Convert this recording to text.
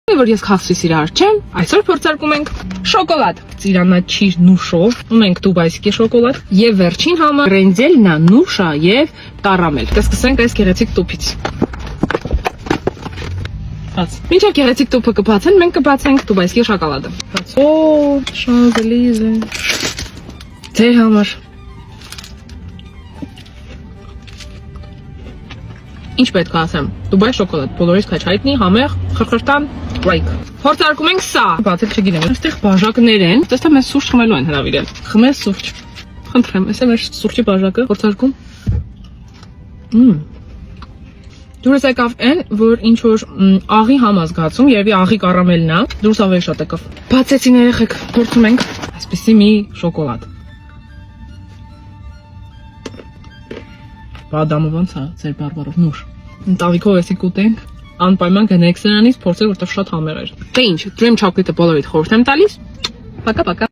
Որ ես խախսվի իրար չեմ, այսօր փորձարկում ենք շոկոլադ, ծիրանաչիր նուշով, ունենք դուբայսկի շոկոլադ եւ վերջին համը ռենձելնա, նուշա եւ կարամել։ Կսկսենք այս գեղեցիկ տուփից։ Բաց։ Մինչև գեղեցիկ տուփը կբացեն, մենք կբացենք դուբայսկի շոկոլադը։ Բաց։ Օ, շանզելիզե։ Ձեր համար։ Ինչ պետք է ասեմ, Դուբայ շոկոլադ, բոլորիս քաչ հայտնի, համեղ, խրխրտան, լայք։ Փորձարկում ենք սա։ Բացել չգիտեմ, այստեղ բաժակներ են, տեսա մեզ սուրճ խմելու են հրավիրել։ Խմես սուրճ։ Խնդրեմ, էսա մեր սուրճի բաժակը փորձարկում։ Դուրս եկավ այն, որ ինչ որ աղի համ ազգացում, երևի աղի կարամելն է, դուրս ավելի շատ եկավ։ Բացեցին երեխեք, փորձում ենք այսպեսի մի շոկոլադ։ Բադամը ոնց է, ձեր բարբարով նուշ։ Տավիքով էսի կուտենք, անպայման գնեք սրանից, փորձեք, որտեղ շատ համեղ էր։ Դե ինչ, dream chocolate-ը բոլորիդ խորհուրդ եմ տալիս։ Պակա-պակա։